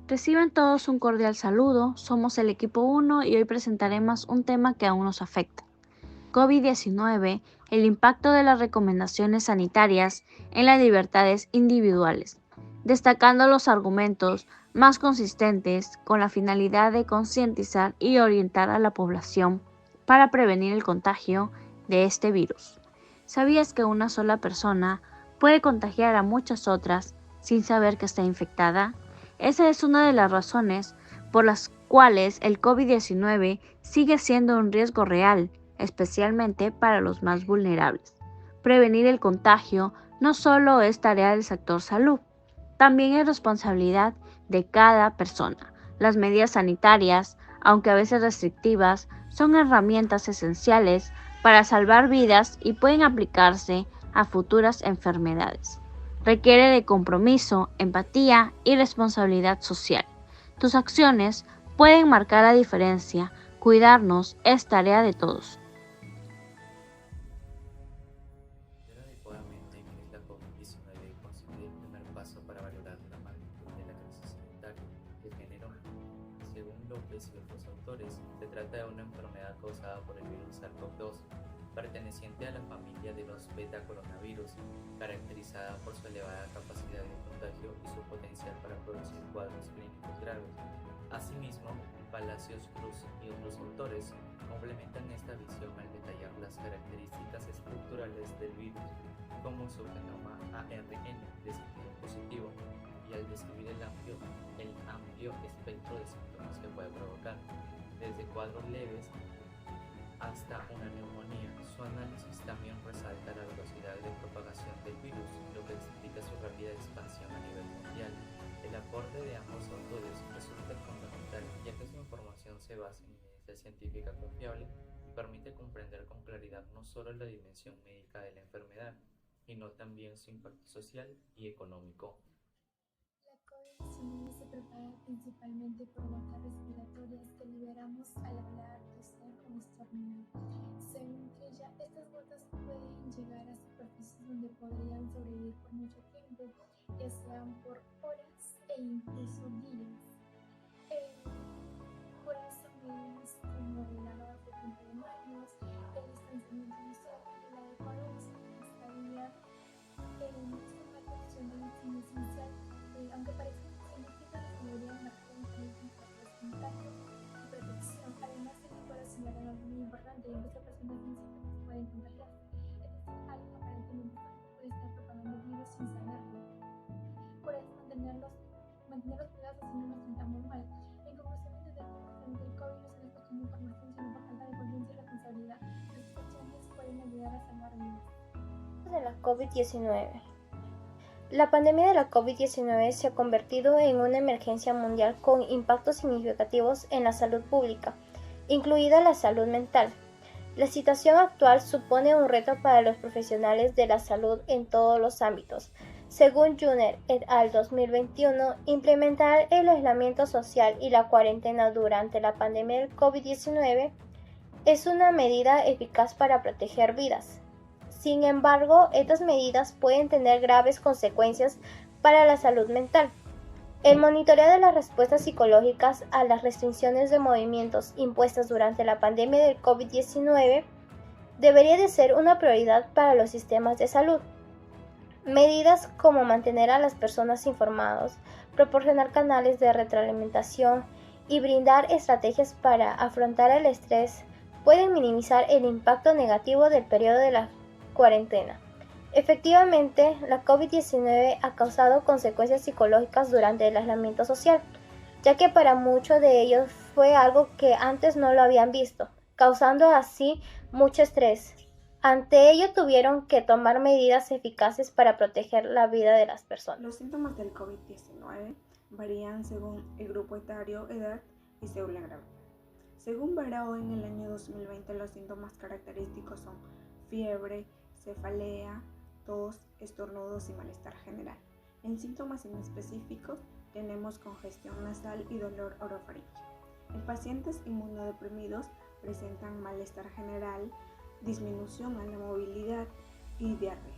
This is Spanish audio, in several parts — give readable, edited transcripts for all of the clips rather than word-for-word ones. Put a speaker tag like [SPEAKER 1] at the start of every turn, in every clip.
[SPEAKER 1] Reciban todos un cordial saludo, somos el equipo 1 y hoy presentaremos un tema que aún nos afecta. COVID-19, el impacto de las recomendaciones sanitarias en las libertades individuales, destacando los argumentos más consistentes con la finalidad de concientizar y orientar a la población para prevenir el contagio de este virus. ¿Sabías que una sola persona puede contagiar a muchas otras sin saber que está infectada? Esa es una de las razones por las cuales el COVID-19 sigue siendo un riesgo real, especialmente para los más vulnerables. Prevenir el contagio no solo es tarea del sector salud, también es responsabilidad de cada persona. Las medidas sanitarias, aunque a veces restrictivas, son herramientas esenciales para salvar vidas y pueden aplicarse a futuras enfermedades. Requiere de compromiso, empatía y responsabilidad social. Tus acciones pueden marcar la diferencia. Cuidarnos es tarea de todos.
[SPEAKER 2] Adecuadamente que la COVID-19 constituye el primer paso para valorar la magnitud de la crisis sanitaria que generó. Según López y otros autores, se trata de una enfermedad causada por el virus SARS-CoV-2, perteneciente a la familia de los beta-coronavirus, caracterizada por su elevada capacidad de contagio y su potencial para producir cuadros clínicos graves. Asimismo, Palacios Cruz y otros autores complementan esta visión al detallar las características estructurales del virus, como su genoma ARN de sentido positivo, y al describir el amplio espectro de síntomas que puede provocar, desde cuadros leves hasta una neumonía. Su análisis también resalta la velocidad de propagación del virus, lo que explica su rápida expansión a nivel mundial. El aporte de ambos autores resulta fundamental, ya que su información se basa en evidencia científica confiable y permite comprender con claridad no solo la dimensión médica de la enfermedad, sino también su impacto social y económico.
[SPEAKER 3] La COVID-19 se propaga principalmente por gotas respiratorias que liberamos al hablar, toser o estornudar. Según ella, estas gotas pueden llegar a superficies donde podrían sobrevivir por mucho tiempo, ya sean por horas e incluso días. Por eso medidas como el lavado frecuente de manos, el distanciamiento social y el adecuado uso de mascarilla son parte funcional sin esencial, aunque parezcan científicas, deberían marcar un mecanismo para contagio y protección. Además, se puede señalar algo muy importante, incluso personas sin síntomas pueden contagiarse, es decir, alguien aparentemente sano puede estar propagando el virus sin saberlo. Por eso mantenerlos cuidados así no nos sintamos mal. En conclusión, entender que justamente el COVID no es una cuestión de información, sino por falta de conciencia y responsabilidad. Nuestras acciones pueden ayudar a salvar vidas.
[SPEAKER 4] De la COVID-19. La pandemia de la COVID-19 se ha convertido en una emergencia mundial con impactos significativos en la salud pública, incluida la salud mental. La situación actual supone un reto para los profesionales de la salud en todos los ámbitos. Según Juner et al. 2021, implementar el aislamiento social y la cuarentena durante la pandemia del COVID-19 es una medida eficaz para proteger vidas. Sin embargo, estas medidas pueden tener graves consecuencias para la salud mental. El monitoreo de las respuestas psicológicas a las restricciones de movimientos impuestas durante la pandemia del COVID-19 debería de ser una prioridad para los sistemas de salud. Medidas como mantener a las personas informadas, proporcionar canales de retroalimentación y brindar estrategias para afrontar el estrés pueden minimizar el impacto negativo del periodo de la cuarentena. Efectivamente, la COVID-19 ha causado consecuencias psicológicas durante el aislamiento social, ya que para muchos de ellos fue algo que antes no lo habían visto, causando así mucho estrés. Ante ello tuvieron que tomar medidas eficaces para proteger la vida de las personas.
[SPEAKER 5] Los síntomas del COVID-19 varían según el grupo etario, edad y según la gravedad. Según Barao, en el año 2020 los síntomas característicos son fiebre, cefalea, tos, estornudos y malestar general. En síntomas inespecíficos tenemos congestión nasal y dolor orofaringeo. En pacientes inmunodeprimidos presentan malestar general, disminución a la movilidad y diarrea.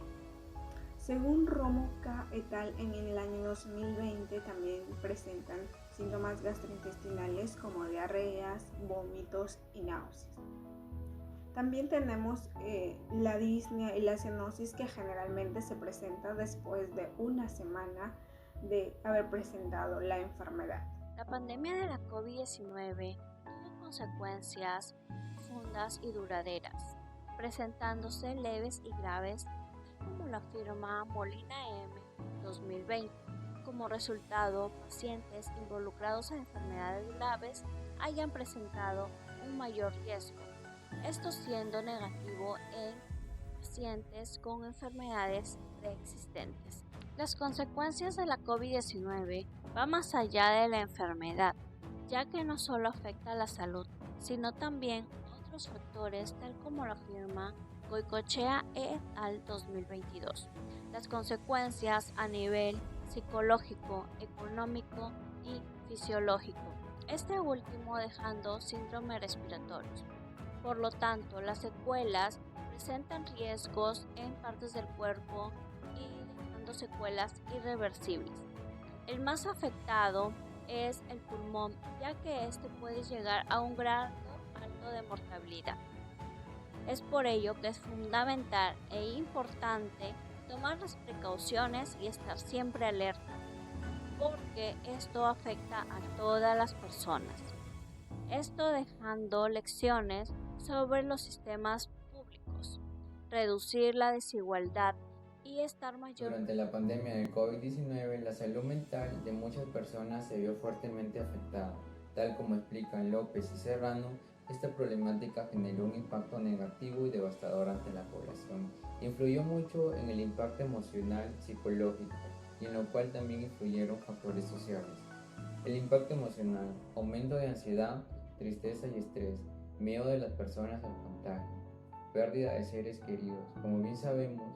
[SPEAKER 5] Según Romo K. et al., en el año 2020 también presentan síntomas gastrointestinales como diarreas, vómitos y náuseas. También tenemos la disnea y la cianosis, que generalmente se presenta después de una semana de haber presentado la enfermedad.
[SPEAKER 1] La pandemia de la COVID-19 tuvo consecuencias profundas y duraderas, presentándose leves y graves, como lo afirma Molina M. 2020. Como resultado, pacientes involucrados en enfermedades graves hayan presentado un mayor riesgo, esto siendo negativo en pacientes con enfermedades preexistentes. Las consecuencias de la COVID-19 van más allá de la enfermedad, ya que no solo afecta a la salud, sino también otros factores, tal como lo afirma Goicoechea et al. 2022. Las consecuencias a nivel psicológico, económico y fisiológico, este último dejando síndromes respiratorios. Por lo tanto, las secuelas presentan riesgos en partes del cuerpo y dejando secuelas irreversibles. El más afectado es el pulmón, ya que este puede llegar a un grado alto de mortalidad. Es por ello que es fundamental e importante tomar las precauciones y estar siempre alerta, porque esto afecta a todas las personas. Esto dejando lecciones sobre los sistemas públicos, reducir la desigualdad y estar mayor.
[SPEAKER 6] Durante la pandemia del COVID-19, la salud mental de muchas personas se vio fuertemente afectada. Tal como explican López y Serrano, esta problemática generó un impacto negativo y devastador ante la población. Influyó mucho en el impacto emocional, psicológico, y en lo cual también influyeron factores sociales. El impacto emocional: aumento de ansiedad, tristeza y estrés, miedo de las personas al contagio, pérdida de seres queridos. Como bien sabemos,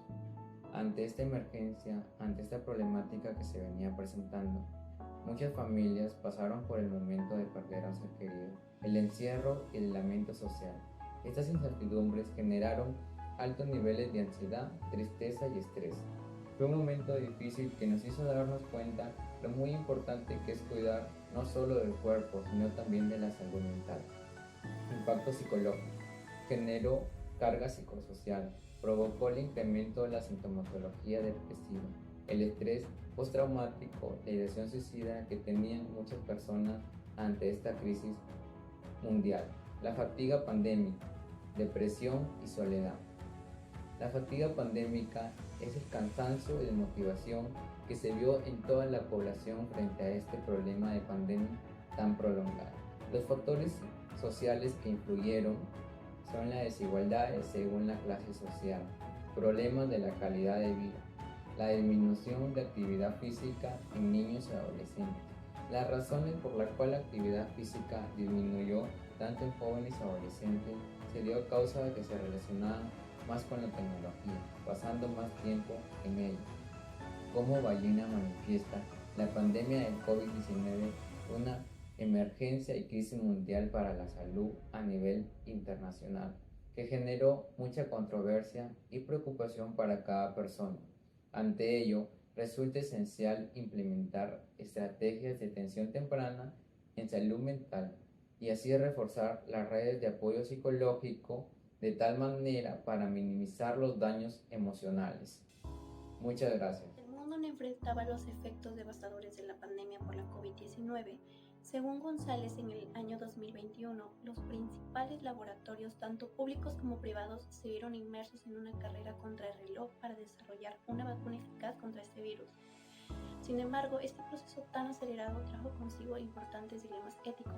[SPEAKER 6] ante esta emergencia, ante esta problemática que se venía presentando, muchas familias pasaron por el momento de perder a un ser querido, el encierro y el lamento social. Estas incertidumbres generaron altos niveles de ansiedad, tristeza y estrés. Fue un momento difícil que nos hizo darnos cuenta lo muy importante que es cuidar no solo del cuerpo, sino también de la salud mental. Impacto psicológico: generó carga psicosocial, provocó el incremento de la sintomatología depresiva, el estrés postraumático, la ideación suicida que tenían muchas personas ante esta crisis mundial, la fatiga pandémica, depresión y soledad. La fatiga pandémica es el cansancio y desmotivación que se vio en toda la población frente a este problema de pandemia tan prolongado. Los factores sociales que influyeron son las desigualdades según la clase social, problemas de la calidad de vida, la disminución de actividad física en niños y adolescentes. Las razones por las cuales la actividad física disminuyó tanto en jóvenes y adolescentes se dio a causa de que se relacionaban más con la tecnología, pasando más tiempo en ella. Como Ballina manifiesta, la pandemia del COVID-19 fue una emergencia y crisis mundial para la salud a nivel internacional, que generó mucha controversia y preocupación para cada persona. Ante ello, resulta esencial implementar estrategias de atención temprana en salud mental y así reforzar las redes de apoyo psicológico de tal manera para minimizar los daños emocionales. Muchas gracias.
[SPEAKER 7] El mundo no enfrentaba los efectos devastadores de la pandemia por la COVID-19. Según González, en el año 2021, los principales laboratorios, tanto públicos como privados, se vieron inmersos en una carrera contra el reloj para desarrollar una vacuna eficaz contra este virus. Sin embargo, este proceso tan acelerado trajo consigo importantes dilemas éticos,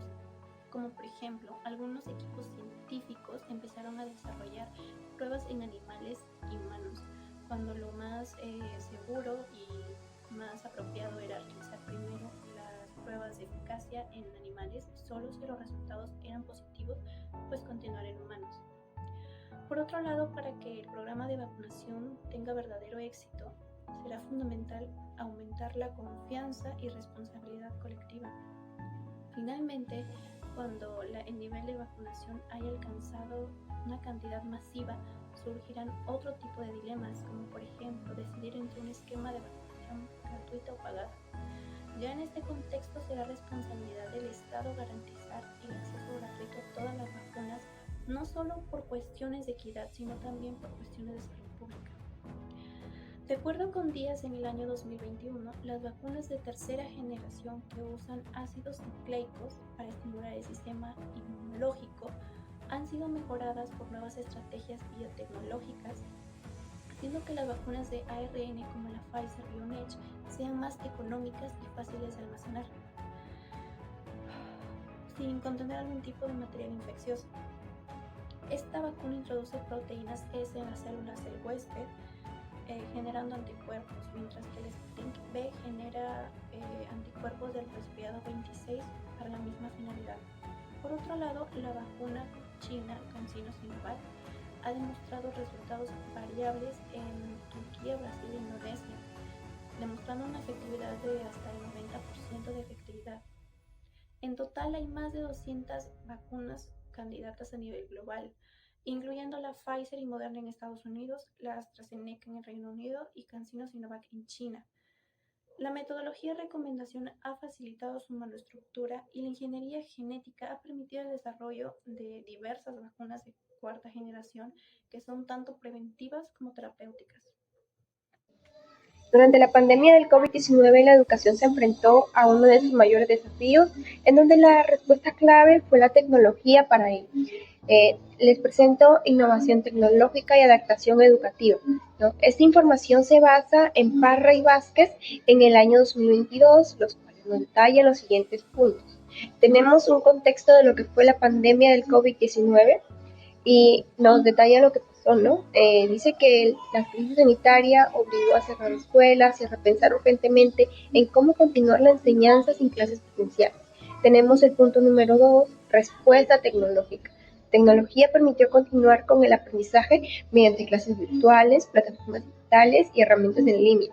[SPEAKER 7] como por ejemplo, algunos equipos científicos empezaron a desarrollar pruebas en animales y humanos, cuando lo más seguro y más apropiado era realizar primero las pruebas de eficacia en animales, solo si los resultados eran positivos, pues continuar en humanos. Por otro lado, para que el programa de vacunación tenga verdadero éxito, será fundamental aumentar la confianza y responsabilidad colectiva. Finalmente, cuando el nivel de vacunación haya alcanzado una cantidad masiva, surgirán otro tipo de dilemas, como por ejemplo decidir entre un esquema de vacunación gratuita o pagada. Ya en este contexto será responsabilidad del Estado garantizar el acceso gratuito a todas las vacunas, no solo por cuestiones de equidad, sino también por cuestiones de salud pública. De acuerdo con Díaz, en el año 2021, las vacunas de tercera generación que usan ácidos nucleicos para estimular el sistema inmunológico han sido mejoradas por nuevas estrategias biotecnológicas, haciendo que las vacunas de ARN como la Pfizer-BioNTech sean más económicas y fáciles de almacenar, sin contener algún tipo de material infeccioso. Esta vacuna introduce proteínas S en las células del huésped, generando anticuerpos, mientras que el Sputnik V genera anticuerpos del resfriado 26 para la misma finalidad. Por otro lado, la vacuna china CanSino Sinovac ha demostrado resultados variables en Turquía, Brasil e Indonesia, demostrando una efectividad de hasta el 90% de efectividad. En total hay más de 200 vacunas candidatas a nivel global, incluyendo la Pfizer y Moderna en Estados Unidos, la AstraZeneca en el Reino Unido y CanSino Sinovac en China. La metodología de recomendación ha facilitado su manoestructura y la ingeniería genética ha permitido el desarrollo de diversas vacunas de cuarta generación que son tanto preventivas como terapéuticas.
[SPEAKER 8] Durante la pandemia del COVID-19, la educación se enfrentó a uno de sus mayores desafíos, en donde la respuesta clave fue la tecnología para ello. Les presento innovación tecnológica y adaptación educativa, ¿no? Esta información se basa en Parra y Vázquez en el año 2022, los cuales nos detallan los siguientes puntos. Tenemos un contexto de lo que fue la pandemia del COVID-19 y nos detalla lo que pasó, ¿no? Dice que la crisis sanitaria obligó a cerrar escuelas y a repensar urgentemente en cómo continuar la enseñanza sin clases presenciales. Tenemos el punto número 2, respuesta tecnológica. Tecnología permitió continuar con el aprendizaje mediante clases virtuales, plataformas digitales y herramientas en línea,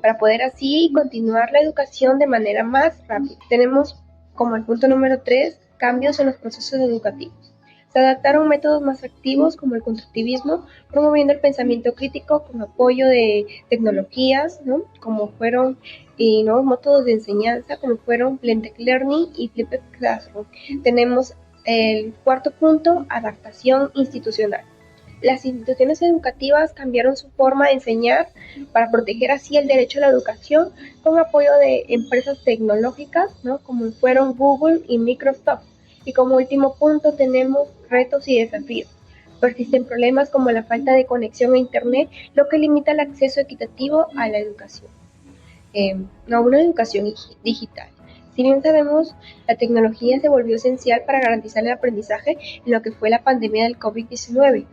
[SPEAKER 8] para poder así continuar la educación de manera más rápida. Tenemos como el punto número 3, cambios en los procesos educativos. Se adaptaron métodos más activos como el constructivismo, promoviendo el pensamiento crítico con apoyo de tecnologías, ¿no? Como fueron y nuevos métodos de enseñanza como fueron Blended Learning y Flipped Classroom. Tenemos el cuarto punto, adaptación institucional. Las instituciones educativas cambiaron su forma de enseñar para proteger así el derecho a la educación con apoyo de empresas tecnológicas, ¿no? Como fueron Google y Microsoft. Y como último punto tenemos retos y desafíos. Persisten problemas como la falta de conexión a Internet, lo que limita el acceso equitativo a la educación. A una educación digital. Si bien sabemos, la tecnología se volvió esencial para garantizar el aprendizaje en lo que fue la pandemia del COVID-19,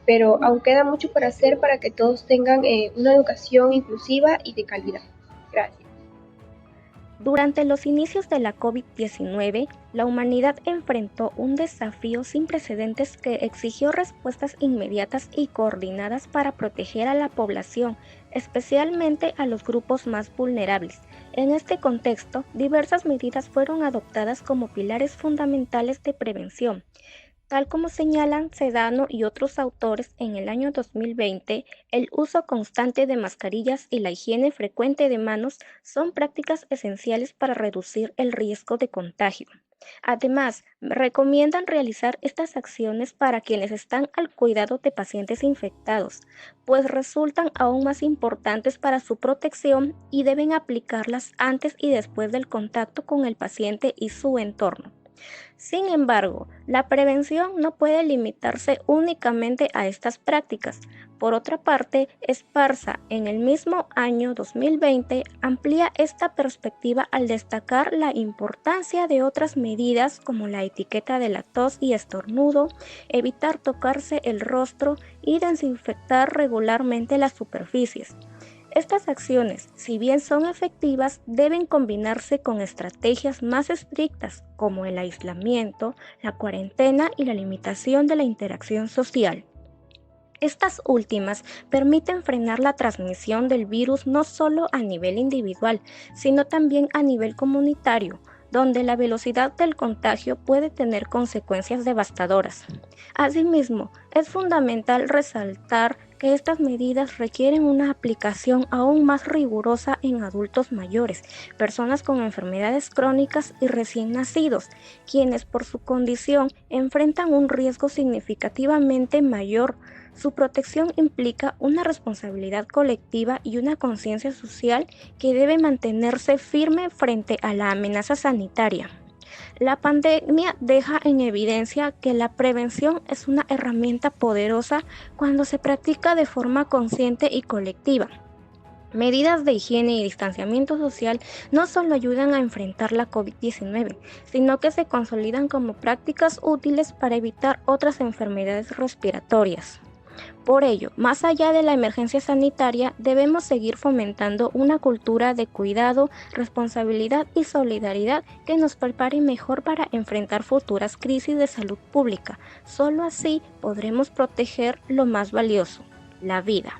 [SPEAKER 8] pero aún queda mucho por hacer para que todos tengan una educación inclusiva y de calidad. Gracias.
[SPEAKER 9] Durante los inicios de la COVID-19, la humanidad enfrentó un desafío sin precedentes que exigió respuestas inmediatas y coordinadas para proteger a la población, especialmente a los grupos más vulnerables. En este contexto, diversas medidas fueron adoptadas como pilares fundamentales de prevención. Tal como señalan Sedano y otros autores, en el año 2020, el uso constante de mascarillas y la higiene frecuente de manos son prácticas esenciales para reducir el riesgo de contagio. Además, recomiendan realizar estas acciones para quienes están al cuidado de pacientes infectados, pues resultan aún más importantes para su protección y deben aplicarlas antes y después del contacto con el paciente y su entorno. Sin embargo, la prevención no puede limitarse únicamente a estas prácticas. Por otra parte, Esparza, en el mismo año 2020, amplía esta perspectiva al destacar la importancia de otras medidas como la etiqueta de la tos y estornudo, evitar tocarse el rostro y desinfectar regularmente las superficies. Estas acciones, si bien son efectivas, deben combinarse con estrategias más estrictas como el aislamiento, la cuarentena y la limitación de la interacción social. Estas últimas permiten frenar la transmisión del virus no solo a nivel individual, sino también a nivel comunitario, donde la velocidad del contagio puede tener consecuencias devastadoras. Asimismo, es fundamental resaltar que estas medidas requieren una aplicación aún más rigurosa en adultos mayores, personas con enfermedades crónicas y recién nacidos, quienes por su condición enfrentan un riesgo significativamente mayor. Su protección implica una responsabilidad colectiva y una conciencia social que debe mantenerse firme frente a la amenaza sanitaria. La pandemia deja en evidencia que la prevención es una herramienta poderosa cuando se practica de forma consciente y colectiva. Medidas de higiene y distanciamiento social no solo ayudan a enfrentar la COVID-19, sino que se consolidan como prácticas útiles para evitar otras enfermedades respiratorias. Por ello, más allá de la emergencia sanitaria, debemos seguir fomentando una cultura de cuidado, responsabilidad y solidaridad que nos prepare mejor para enfrentar futuras crisis de salud pública. Solo así podremos proteger lo más valioso, la vida.